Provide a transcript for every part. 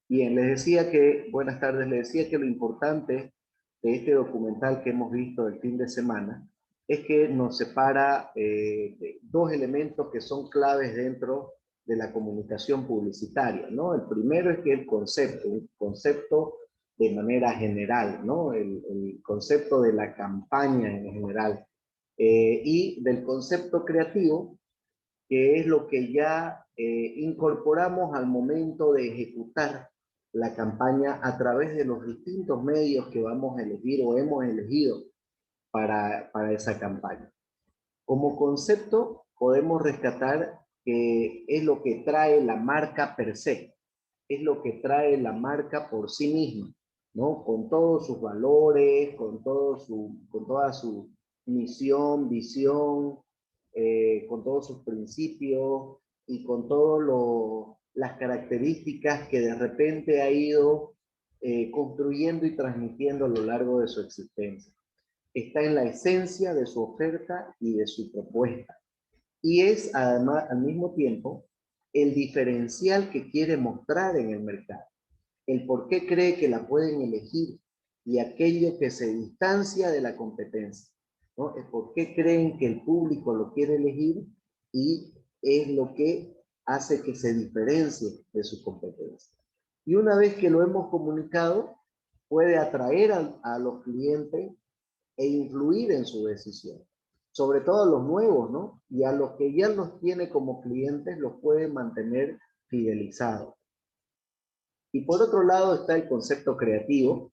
Bien, les decía que, buenas tardes, les decía que lo importante de este documental que hemos visto el fin de semana es que nos separa de dos elementos que son claves dentro de la comunicación publicitaria, ¿no? El primero es que el concepto, un concepto de manera general, ¿no? El concepto de la campaña en general, y del concepto creativo, que es lo que ya incorporamos al momento de ejecutar la campaña a través de los distintos medios que vamos a elegir o hemos elegido para esa campaña. Como concepto, podemos rescatar que es lo que trae la marca per se, es lo que trae la marca por sí misma, ¿no? Con todos sus valores, con toda su misión, visión, con todos sus principios y con todas las características que de repente ha ido construyendo y transmitiendo a lo largo de su existencia. Está en la esencia de su oferta y de su propuesta. Y es además al mismo tiempo el diferencial que quiere mostrar en el mercado, el por qué cree que la pueden elegir y aquello que se distancia de la competencia, ¿no? El por qué creen que el público lo quiere elegir y es lo que hace que se diferencie de su competencia. Y una vez que lo hemos comunicado, puede atraer a los clientes e influir en su decisión. Sobre todo a los nuevos, ¿no? Y a los que ya los tiene como clientes, los puede mantener fidelizados. Y por otro lado está el concepto creativo,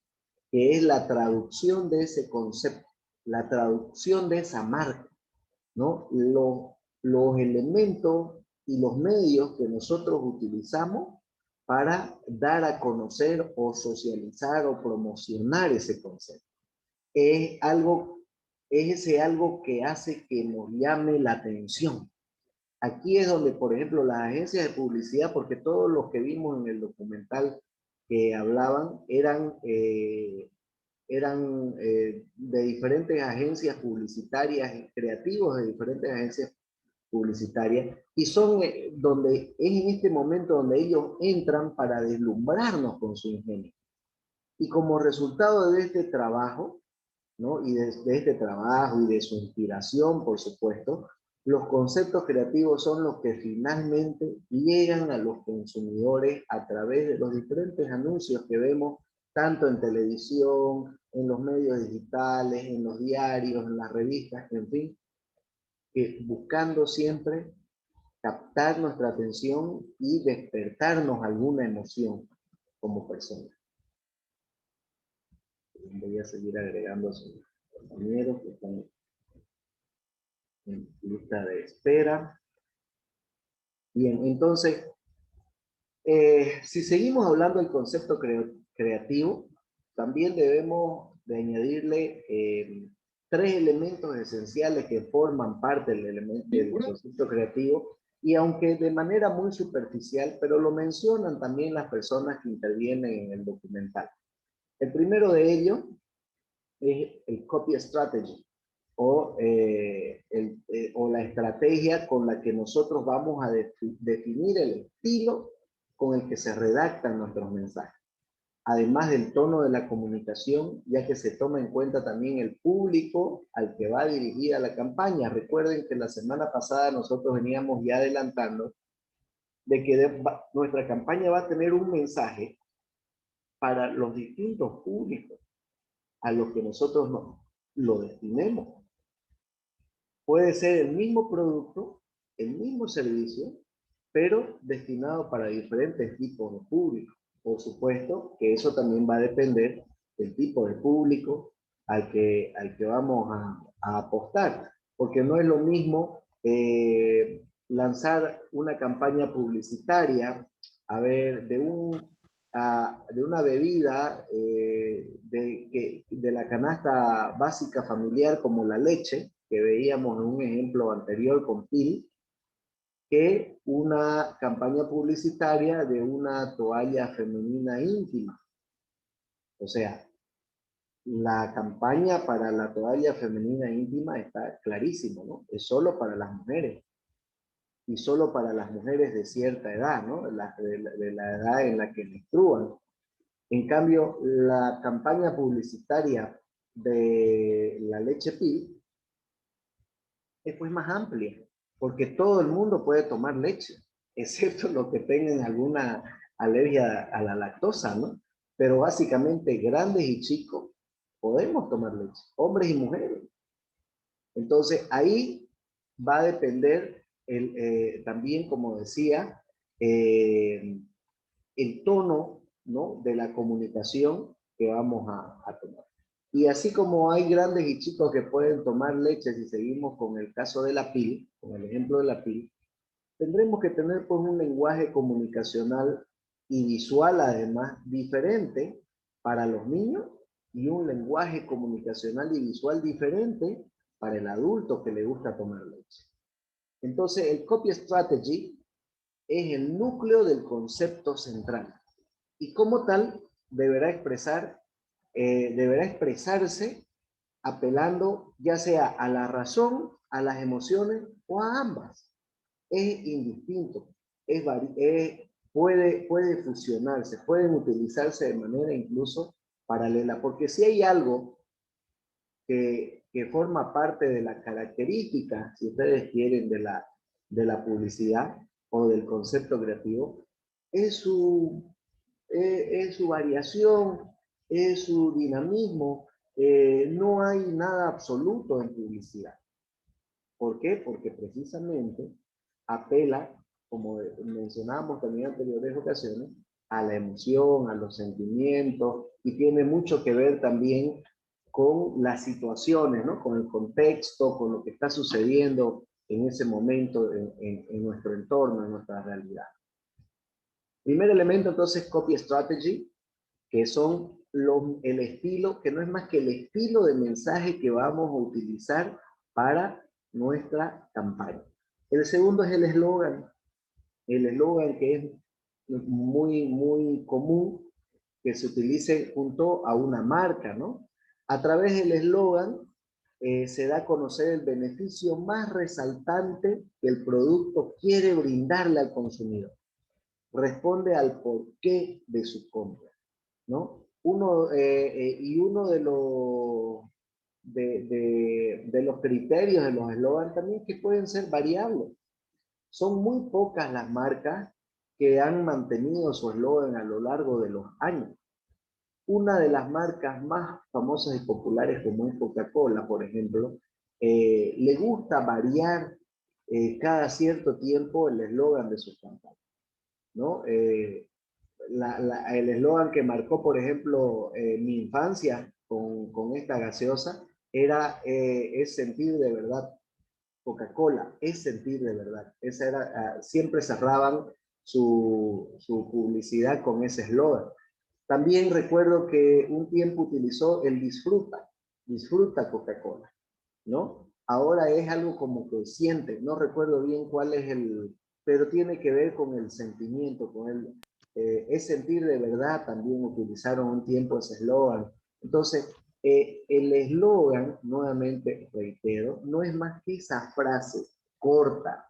que es la traducción de ese concepto, la traducción de esa marca, ¿no? Los elementos y los medios que nosotros utilizamos para dar a conocer o socializar o promocionar ese concepto. Es algo, es ese algo que hace que nos llame la atención. Aquí es donde, por ejemplo, las agencias de publicidad, porque todos los que vimos en el documental que hablaban eran de diferentes agencias publicitarias, creativos de diferentes agencias publicitarias, y son donde es en este momento donde ellos entran para deslumbrarnos con su ingenio. Y como resultado de este trabajo, ¿no? Y de este trabajo y de su inspiración, por supuesto, los conceptos creativos son los que finalmente llegan a los consumidores a través de los diferentes anuncios que vemos tanto en televisión, en los medios digitales, en los diarios, en las revistas, en fin, buscando siempre captar nuestra atención y despertarnos alguna emoción como personas. Voy a seguir agregando a sus compañeros que están en lista de espera. Bien, entonces, si seguimos hablando del concepto creativo, también debemos de añadirle tres elementos esenciales que forman parte del concepto creativo, y aunque de manera muy superficial, pero lo mencionan también las personas que intervienen en el documental. El primero de ellos es el copy strategy, o la estrategia con la que nosotros vamos a definir el estilo con el que se redactan nuestros mensajes. Además del tono de la comunicación, ya que se toma en cuenta también el público al que va dirigida la campaña. Recuerden que la semana pasada nosotros veníamos ya adelantando de que nuestra campaña va a tener un mensaje para los distintos públicos a los que nosotros lo destinemos. Puede ser el mismo producto, el mismo servicio, pero destinado para diferentes tipos de público. Por supuesto que eso también va a depender del tipo de público al que vamos a apostar, porque no es lo mismo lanzar una campaña publicitaria, a ver, de una bebida de la canasta básica familiar como la leche, que veíamos en un ejemplo anterior con PIL, que una campaña publicitaria de una toalla femenina íntima. O sea, la campaña para la toalla femenina íntima está clarísimo, ¿no? Es solo para las mujeres. y solo para las mujeres de cierta edad, ¿no? De la edad en la que menstruan. En cambio, la campaña publicitaria de la leche PIL es pues más amplia, porque todo el mundo puede tomar leche, excepto los que tengan alguna alergia a la lactosa, ¿no? Pero básicamente grandes y chicos podemos tomar leche, hombres y mujeres. Entonces ahí va a depender también, como decía, eh, el tono, ¿no?, de la comunicación que vamos a tomar. Y así como hay grandes y chicos que pueden tomar leche, si seguimos con el caso de la PIL, con el ejemplo de la PIL, tendremos que tener pues un lenguaje comunicacional y visual además diferente para los niños y un lenguaje comunicacional y visual diferente para el adulto que le gusta tomar leche. Entonces el copy strategy es el núcleo del concepto central y como tal deberá expresarse apelando ya sea a la razón, a las emociones o a ambas. Es indistinto, puede fusionarse, pueden utilizarse de manera incluso paralela, porque si hay algo que forma parte de la característica, si ustedes quieren, de la publicidad o del concepto creativo, es su variación, es su dinamismo. No hay nada absoluto en publicidad. ¿Por qué? Porque precisamente apela, como mencionábamos también en anteriores ocasiones, a la emoción, a los sentimientos, y tiene mucho que ver también con las situaciones, ¿no? Con el contexto, con lo que está sucediendo en ese momento en nuestro entorno, en nuestra realidad. Primer elemento, entonces, copy strategy, que son el estilo, que no es más que el estilo de mensaje que vamos a utilizar para nuestra campaña. El segundo es el eslogan que es muy, muy común que se utilice junto a una marca, ¿no? A través del eslogan se da a conocer el beneficio más resaltante que el producto quiere brindarle al consumidor. Responde al porqué de su compra, ¿no? Uno de los criterios de los eslogans también que pueden ser variables. Son muy pocas las marcas que han mantenido su eslogan a lo largo de los años. Una de las marcas más famosas y populares como es Coca-Cola, por ejemplo, le gusta variar cada cierto tiempo el eslogan de sus campañas, ¿no? El eslogan que marcó, por ejemplo, mi infancia con esta gaseosa era es sentir de verdad. Coca-Cola, es sentir de verdad. Esa era, siempre cerraban su publicidad con ese eslogan. También recuerdo que un tiempo utilizó el disfruta Coca-Cola, ¿no? Ahora es algo como que siente, no recuerdo bien cuál es pero tiene que ver con el sentimiento, es sentir de verdad, también utilizaron un tiempo ese eslogan. Entonces, el eslogan, nuevamente reitero, no es más que esa frase corta,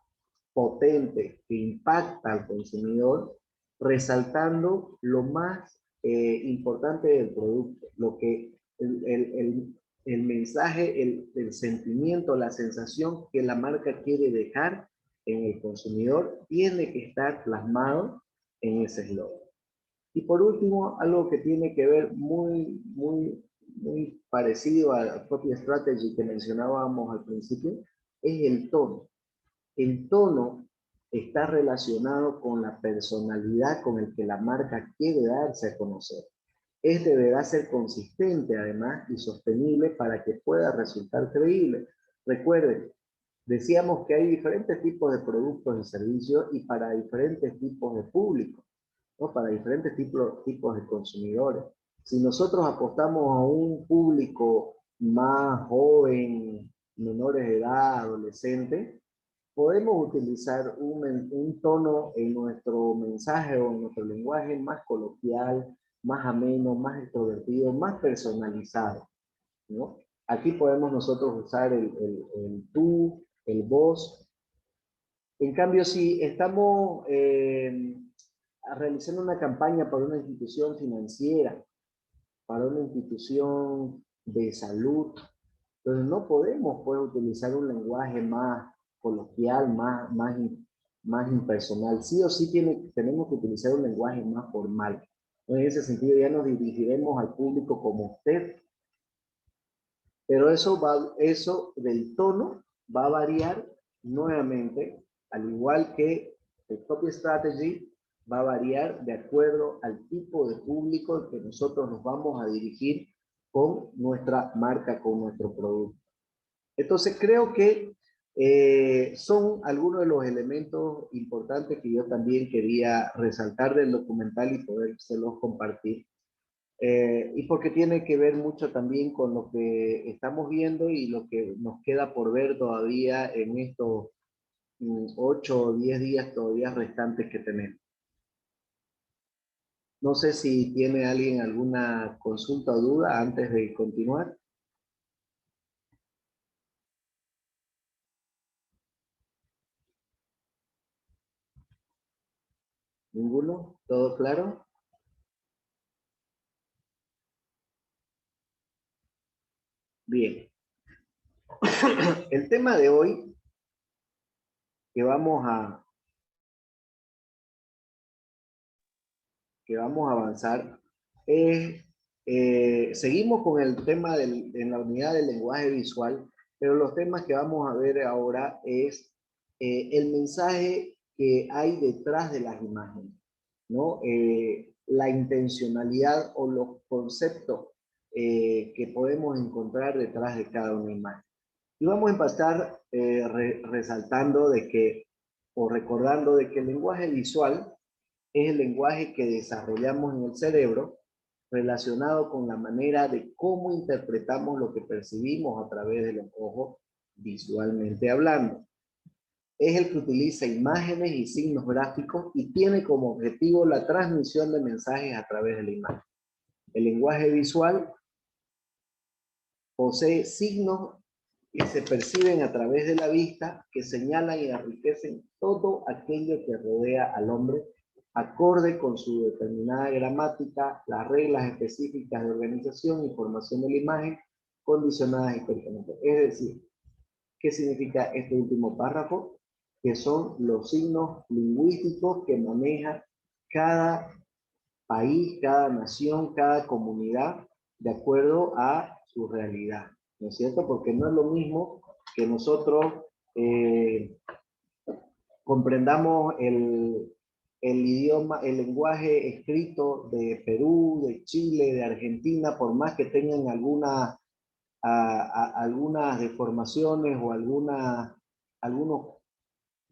potente, que impacta al consumidor, resaltando lo más importante del producto, lo que el mensaje, el sentimiento, la sensación que la marca quiere dejar en el consumidor tiene que estar plasmado en ese eslogan. Y por último, algo que tiene que ver muy, muy, muy parecido a la propia strategy que mencionábamos al principio, es el tono. El tono está relacionado con la personalidad con el que la marca quiere darse a conocer. Deberá ser consistente además y sostenible para que pueda resultar creíble. Recuerden, decíamos que hay diferentes tipos de productos y servicios y para diferentes tipos de público, ¿no? Para diferentes tipos de consumidores. Si nosotros apostamos a un público más joven, menores de edad, adolescente, podemos utilizar un tono en nuestro mensaje o en nuestro lenguaje más coloquial, más ameno, más extrovertido, más personalizado, ¿no? Aquí podemos nosotros usar el tú, el vos, En cambio, si estamos realizando una campaña para una institución financiera, para una institución de salud, entonces no podemos pues, utilizar un lenguaje más coloquial, más impersonal. Sí o sí tenemos que utilizar un lenguaje más formal. En ese sentido ya nos dirigiremos al público como usted, pero eso del tono va a variar nuevamente, al igual que el copy strategy va a variar de acuerdo al tipo de público al que nosotros nos vamos a dirigir con nuestra marca, con nuestro producto. Entonces creo que son algunos de los elementos importantes que yo también quería resaltar del documental y podérselos compartir. Y porque tiene que ver mucho también con lo que estamos viendo y lo que nos queda por ver todavía en estos 8 o 10 días todavía restantes que tenemos. No sé si tiene alguien alguna consulta o duda antes de continuar. ¿Ninguno? ¿Todo claro? Bien. El tema de hoy que vamos a avanzar es, seguimos con el tema en la unidad del lenguaje visual, pero los temas que vamos a ver ahora es el mensaje que hay detrás de las imágenes, ¿no? La intencionalidad o los conceptos que podemos encontrar detrás de cada una imagen. Y vamos a empezar resaltando de que, o recordando de que el lenguaje visual es el lenguaje que desarrollamos en el cerebro relacionado con la manera de cómo interpretamos lo que percibimos a través de los ojos visualmente hablando. Es el que utiliza imágenes y signos gráficos y tiene como objetivo la transmisión de mensajes a través de la imagen. El lenguaje visual posee signos que se perciben a través de la vista, que señalan y enriquecen todo aquello que rodea al hombre, acorde con su determinada gramática, las reglas específicas de organización y formación de la imagen, condicionadas históricamente. Es decir, ¿qué significa este último párrafo? Que son los signos lingüísticos que maneja cada país, cada nación, cada comunidad, de acuerdo a su realidad, ¿no es cierto? Porque no es lo mismo que nosotros eh, comprendamos el idioma, el lenguaje escrito de Perú, de Chile, de Argentina, por más que tengan algunas deformaciones o algunos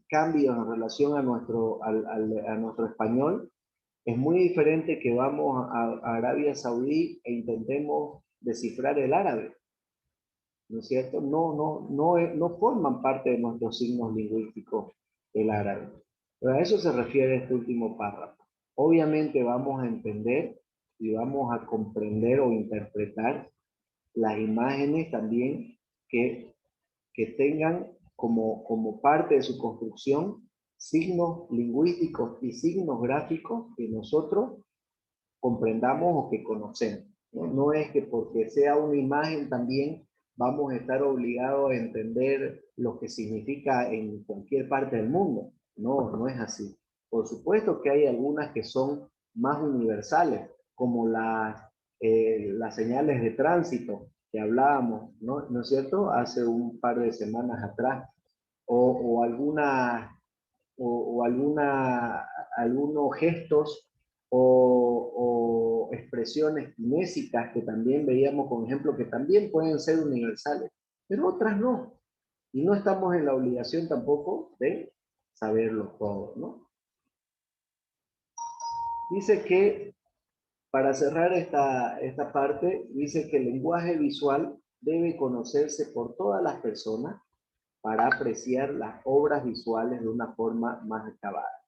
cambios en relación a nuestro español, es muy diferente que vamos a Arabia Saudí e intentemos descifrar el árabe, ¿no es cierto? No forman parte de nuestros signos lingüísticos el árabe. Pero a eso se refiere este último párrafo. Obviamente vamos a entender y vamos a comprender o interpretar las imágenes también que, que tengan como parte de su construcción signos lingüísticos y signos gráficos que nosotros comprendamos o que conocemos, ¿no? No es que porque sea una imagen también vamos a estar obligados a entender lo que significa en cualquier parte del mundo. No, no es así. Por supuesto que hay algunas que son más universales, como las señales de tránsito que hablábamos, ¿no? ¿No es cierto? Hace un par de semanas atrás, o algunas algunos gestos o expresiones kinésicas que también veíamos, por ejemplo, que también pueden ser universales, pero otras no. Y no estamos en la obligación tampoco de saberlo todo, ¿no? Dice que, para cerrar esta parte, dice que el lenguaje visual debe conocerse por todas las personas para apreciar las obras visuales de una forma más acabada,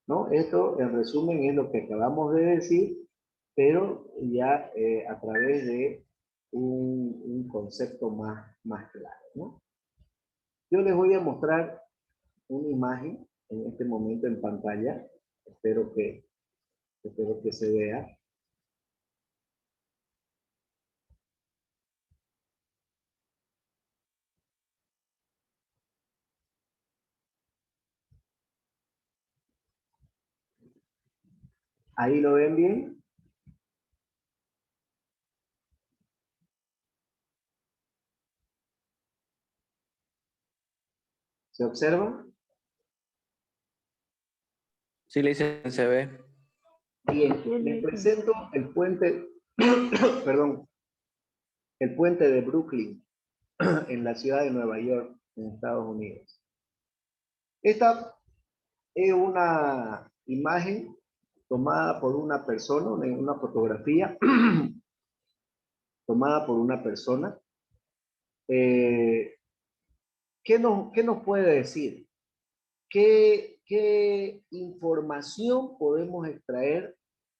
¿no? Esto, en resumen, es lo que acabamos de decir, pero ya a través de un concepto más claro, ¿no? Yo les voy a mostrar una imagen en este momento en pantalla. Espero que se vea. ¿Ahí lo ven bien? ¿Se observa? Sí, le dicen se ve. Bien, les presento el puente, perdón, el puente de Brooklyn en la ciudad de Nueva York, en Estados Unidos. Esta es una imagen tomada por una persona, una fotografía tomada por una persona. ¿Qué nos puede decir? ¿Qué información podemos extraer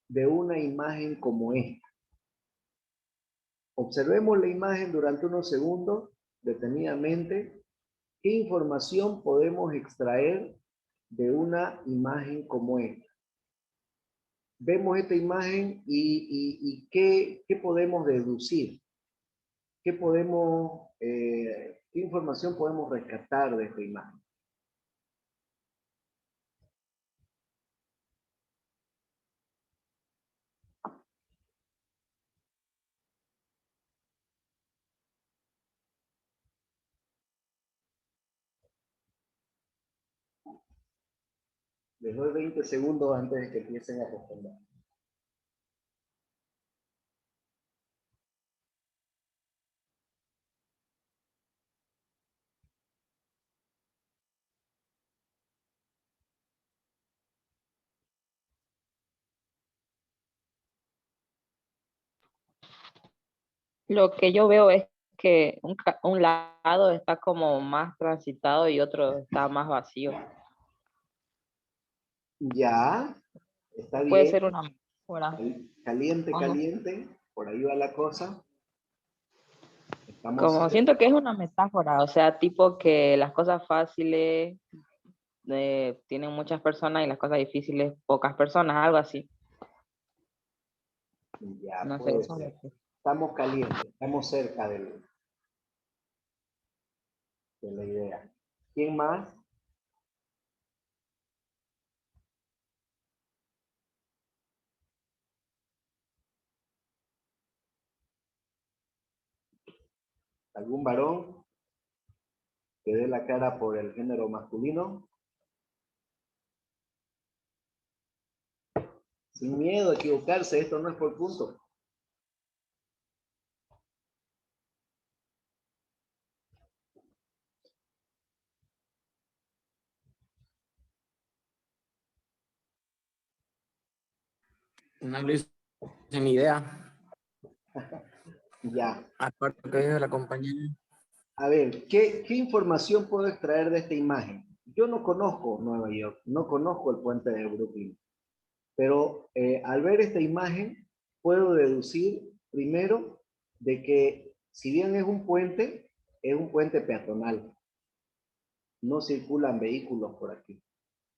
de una imagen como esta? Observemos la imagen durante unos segundos, detenidamente. ¿Qué información podemos extraer de una imagen como esta? Vemos esta imagen y ¿qué podemos deducir? ¿Qué información podemos rescatar de esta imagen? Les doy 20 segundos antes de que empiecen a responder. Lo que yo veo es que un lado está como más transitado y otro está más vacío. Ya, está Puede bien. ser una metáfora. Caliente, Como, caliente. Por ahí va la cosa. Estamos como siento que es una metáfora, o sea, tipo que las cosas fáciles tienen muchas personas y las cosas difíciles pocas personas, algo así. ya No sé, puede eso es ser. lo que... Estamos calientes, estamos cerca de la idea. ¿Quién más? ¿Algún varón que dé la cara por el género masculino? Sin miedo a equivocarse, esto no es por punto. No lo hice ni idea. Ya. Aparte que de la compañía. A ver, ¿qué información puedo extraer de esta imagen? Yo no conozco Nueva York, no conozco el puente de Brooklyn, pero al ver esta imagen puedo deducir primero de que si bien es un puente peatonal. No circulan vehículos por aquí,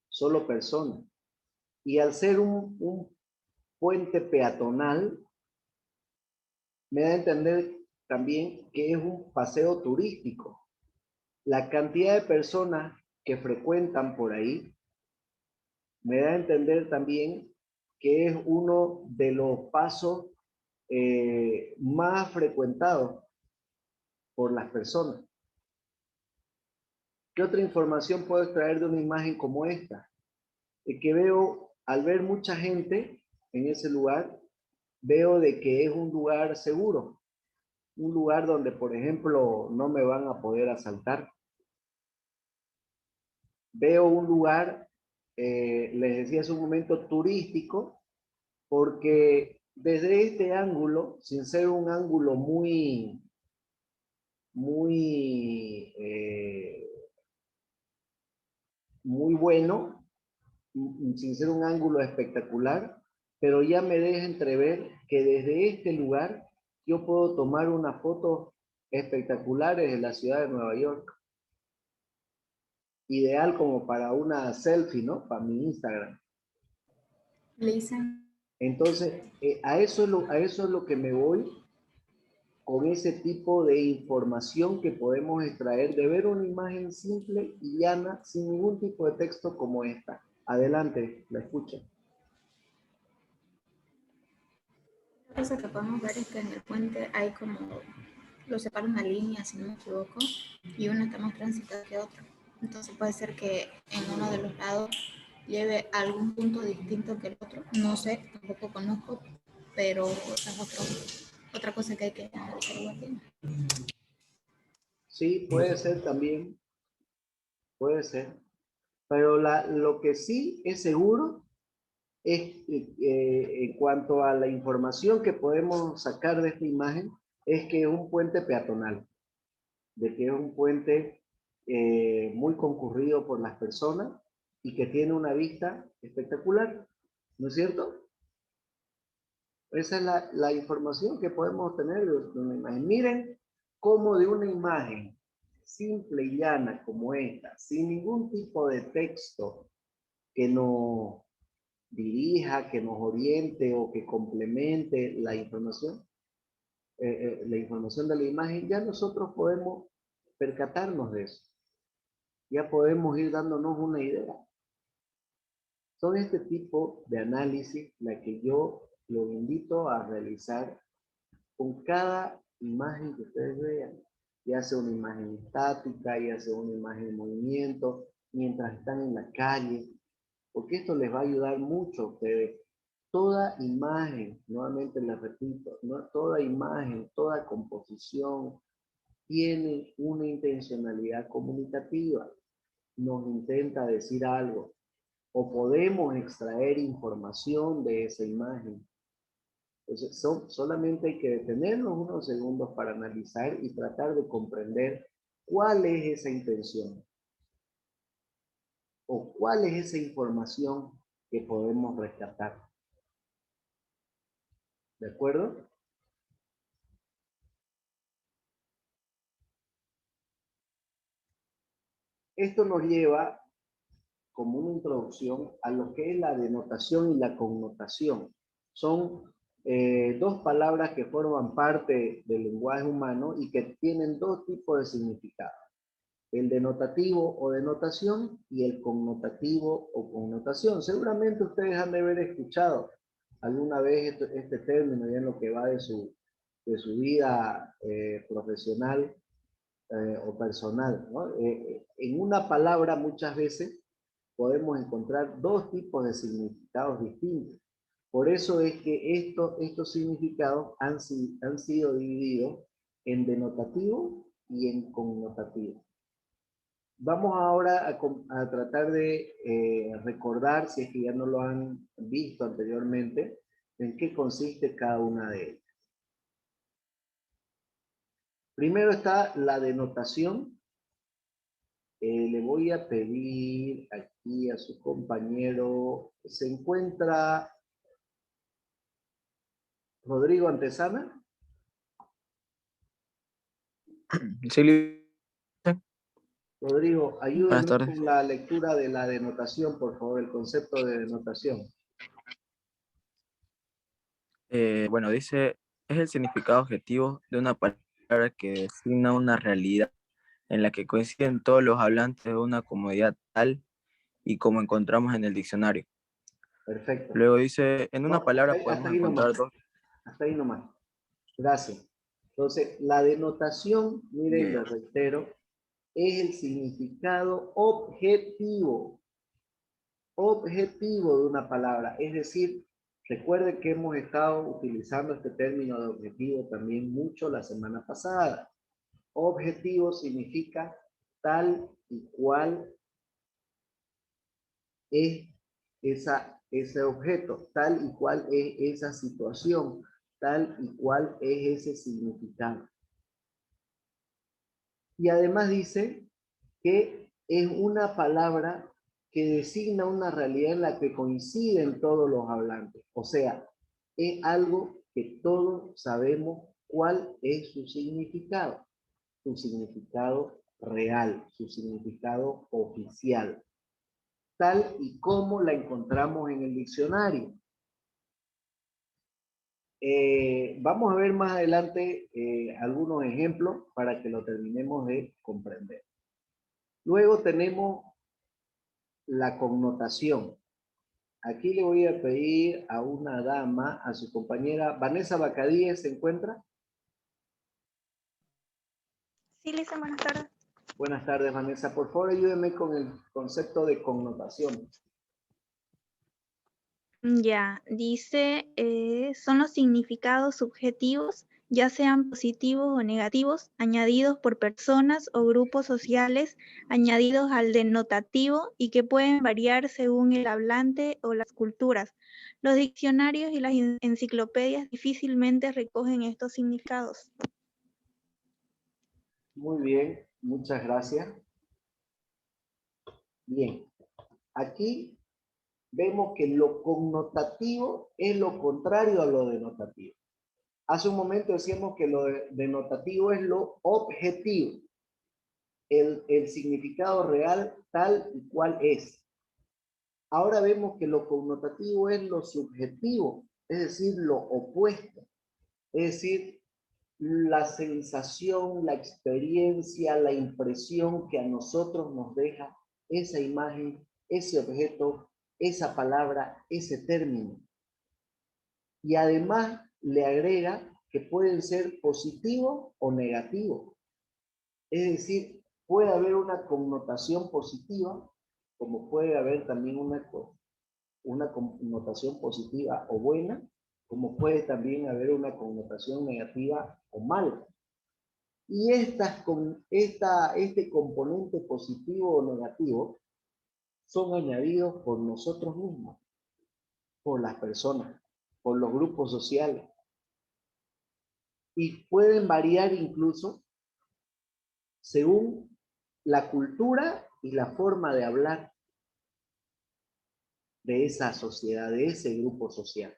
solo personas. Y al ser un puente peatonal, me da a entender también que es un paseo turístico. La cantidad de personas que frecuentan por ahí me da a entender también que es uno de los pasos más frecuentados por las personas. ¿Qué otra información puedo extraer de una imagen como esta? Que veo, al ver mucha gente en ese lugar, veo de que es un lugar seguro, un lugar donde, por ejemplo, no me van a poder asaltar. Veo un lugar, les decía hace un momento, turístico, porque desde este ángulo, sin ser un ángulo muy, muy bueno, sin ser un ángulo espectacular, pero ya me deja entrever que desde este lugar yo puedo tomar unas fotos espectaculares de la ciudad de Nueva York. ideal como para una selfie, ¿no? Para mi Instagram. Le dicen, Entonces, a eso es lo que me voy con ese tipo de información que podemos extraer de ver una imagen simple y llana, sin ningún tipo de texto como esta. Adelante, la escucha. la cosa que podemos ver es que en el puente hay como, lo separa una línea, si no me equivoco, y uno está más transitado que otro. Entonces puede ser que en uno de los lados lleve a algún punto distinto que el otro. No sé, tampoco conozco, pero esa es otra cosa que hay que analizar igual. Sí, puede ser también, puede ser. Pero lo que sí es seguro es, en cuanto a la información que podemos sacar de esta imagen, es que es un puente peatonal, de que es un puente muy concurrido por las personas y que tiene una vista espectacular, ¿no es cierto? Esa es la información que podemos tener de una imagen. Miren cómo de una imagen simple y llana como esta, sin ningún tipo de texto que nos dirija, que nos oriente o que complemente la información de la imagen, ya nosotros podemos percatarnos de eso. Ya podemos ir dándonos una idea. Son este tipo de análisis la que yo los invito a realizar con cada imagen que ustedes vean, ya sea una imagen estática, ya sea una imagen en movimiento, mientras están en la calle, porque esto les va a ayudar mucho a ustedes. Toda imagen, nuevamente les repito, ¿no? Toda imagen, toda composición tiene una intencionalidad comunicativa, nos intenta decir algo, o podemos extraer información de esa imagen. Entonces, solamente hay que detenernos unos segundos para analizar y tratar de comprender cuál es esa intención o cuál es esa información que podemos rescatar. ¿De acuerdo? Esto nos lleva como una introducción a lo que es la denotación y la connotación. Son dos palabras que forman parte del lenguaje humano y que tienen dos tipos de significado. El denotativo o denotación y el connotativo o connotación. Seguramente ustedes han de haber escuchado alguna vez este término ya en lo que va de su vida profesional o personal, ¿no? En una palabra muchas veces podemos encontrar dos tipos de significados distintos. Por eso es que estos significados han sido divididos en denotativo y en connotativo. Vamos ahora a tratar de recordar, si es que ya no lo han visto anteriormente, en qué consiste cada una de ellas. Primero está la denotación. Le voy a pedir aquí a su compañero, ¿se encuentra Rodrigo Antesana? Sí, Rodrigo, buenas ayúdame tardes. con la lectura de la denotación, por favor, el concepto de denotación. Bueno, dice, es el significado objetivo de una palabra que designa una realidad en la que coinciden todos los hablantes de una comunidad tal y como encontramos en el diccionario. Perfecto. Luego dice, en una No, palabra hasta podemos ahí nomás. encontrar dos. Hasta ahí nomás. Gracias. Entonces, la denotación, miren, lo reitero, es el significado objetivo de una palabra. Es decir, recuerden que hemos estado utilizando este término de objetivo también mucho la semana pasada. Objetivo significa tal y cual es ese objeto, tal y cual es esa situación, tal y cual es ese significado. Y además dice que es una palabra que designa una realidad en la que coinciden todos los hablantes. O sea, es algo que todos sabemos cuál es su significado real, su significado oficial, tal y como la encontramos en el diccionario. Vamos a ver más adelante algunos ejemplos para que lo terminemos de comprender. Luego tenemos la connotación. Aquí le voy a pedir a una dama, a su compañera, Vanessa Bacadíes, ¿se encuentra? Sí, Lisa, buenas tardes. Buenas tardes, Vanessa. Por favor, ayúdeme con el concepto de connotación. Ya, dice, son los significados subjetivos, ya sean positivos o negativos, añadidos por personas o grupos sociales, añadidos al denotativo y que pueden variar según el hablante o las culturas. Los diccionarios y las enciclopedias difícilmente recogen estos significados. Muy bien, muchas gracias. Bien, aquí vemos que lo connotativo es lo contrario a lo denotativo. Hace un momento decíamos que lo denotativo es lo objetivo, el significado real tal y cual es. Ahora vemos que lo connotativo es lo subjetivo, es decir, lo opuesto, es decir, la sensación, la experiencia, la impresión que a nosotros nos deja esa imagen, ese objeto, esa palabra, ese término. Y además le agrega que pueden ser positivos o negativos. Es decir, puede haber una connotación positiva, como puede haber también una connotación positiva o buena, como puede también haber una connotación negativa o mala. Y este componente positivo o negativo son añadidos por nosotros mismos, por las personas, por los grupos sociales. Y pueden variar incluso según la cultura y la forma de hablar de esa sociedad, de ese grupo social.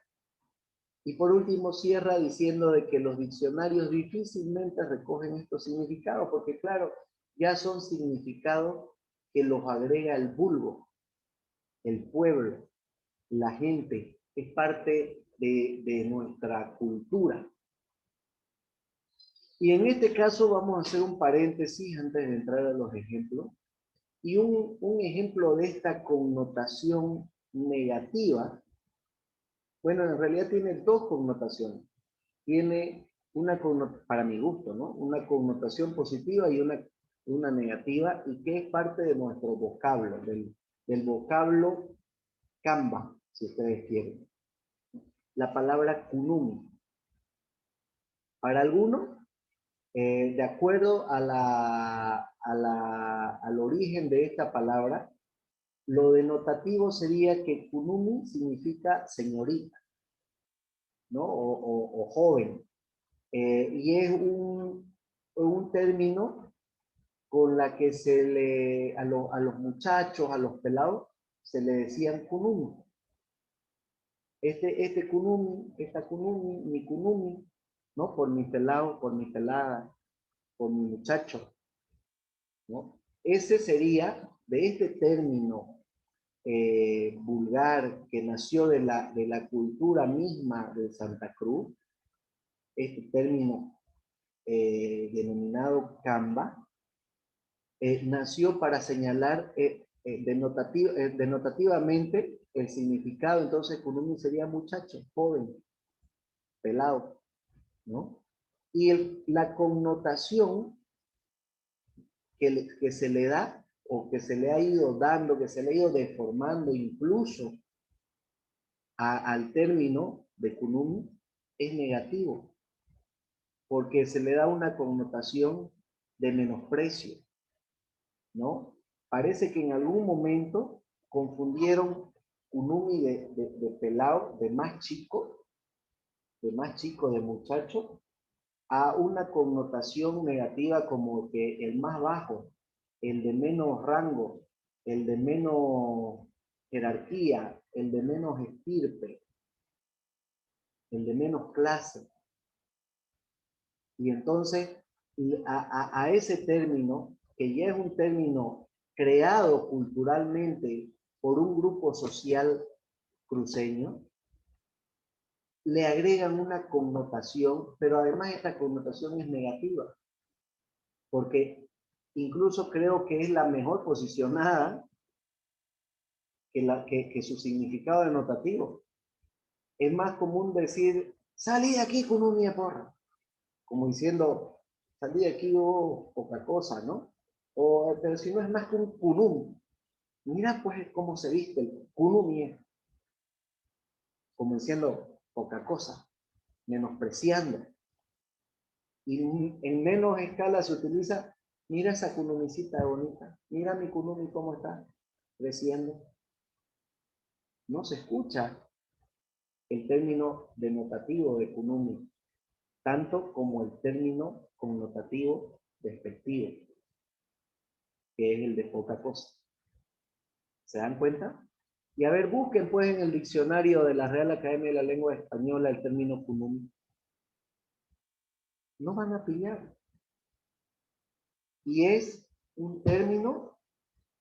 Y por último cierra diciendo de que los diccionarios difícilmente recogen estos significados, porque claro, ya son significados que los agrega el vulgo, el pueblo, la gente, es parte de nuestra cultura. Y en este caso vamos a hacer un paréntesis antes de entrar a los ejemplos. Y un ejemplo de esta connotación negativa, bueno, en realidad tiene dos connotaciones. Tiene para mi gusto, ¿no? Una connotación positiva y una negativa, y que es parte de nuestro vocablo, del vocablo Canva, si ustedes quieren. La palabra kunumi. Para algunos, de acuerdo al origen de esta palabra, lo denotativo sería que kunumi significa señorita, ¿no? O joven. Y es un término con la que a los muchachos, a los pelados, se le decían kunumi. Este kunumi, esta kunumi, mi kunumi, ¿no? Por mi pelado, por mi pelada, por mi muchacho, ¿no? Ese sería, de este término vulgar que nació de la cultura misma de Santa Cruz, este término denominado Camba, nació para señalar denotativamente el significado. Entonces kunumi sería muchacho, joven, pelado, ¿no? Y la connotación que se le da, o que se le ha ido dando, que se le ha ido deformando incluso al término de kunumi, es negativo, porque se le da una connotación de menosprecio, ¿no? Parece que en algún momento confundieron kunumi de pelado, de más chico, de muchacho, a una connotación negativa como que el más bajo, el de menos rango, el de menos jerarquía, el de menos estirpe, el de menos clase. Y entonces a ese término que ya es un término creado culturalmente por un grupo social cruceño, le agregan una connotación, pero además esta connotación es negativa, porque incluso creo que es la mejor posicionada que su significado denotativo. Es más común decir, salí de aquí con un porra, como diciendo, salí de aquí o poca cosa, ¿no? O, pero si no es más que un kunum. Mira pues cómo se viste el kunumie, como diciendo poca cosa, menospreciando. Y en menos escala se utiliza, mira esa kunumicita bonita, mira mi kunumi cómo está creciendo. No se escucha el término denotativo de kunumi, tanto como el término connotativo despectivo, que es el de poca cosa. ¿Se dan cuenta? Y a ver, busquen pues en el diccionario de la Real Academia de la Lengua Española el término kunumi. No van a pillar. Y es un término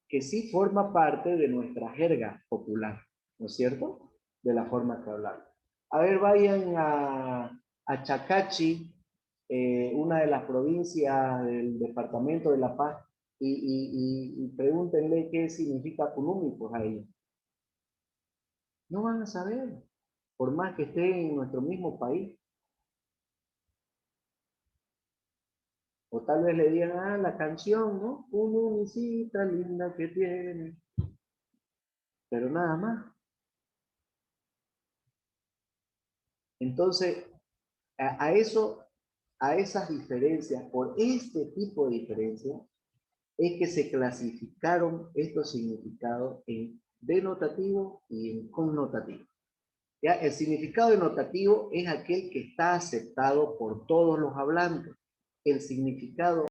que sí forma parte de nuestra jerga popular, ¿no es cierto? De la forma que hablamos. A ver, vayan a Chacachi, una de las provincias del departamento de La Paz, y pregúntenle qué significa kunumi, pues a ellos. No van a saber, por más que esté en nuestro mismo país. O tal vez le digan, ah, la canción, ¿no? Kunumisita linda que tiene. Pero nada más. Entonces, eso, a esas diferencias, por este tipo de diferencias, es que se clasificaron estos significados en denotativo y en connotativo. ¿Ya? El significado denotativo es aquel que está aceptado por todos los hablantes. El significado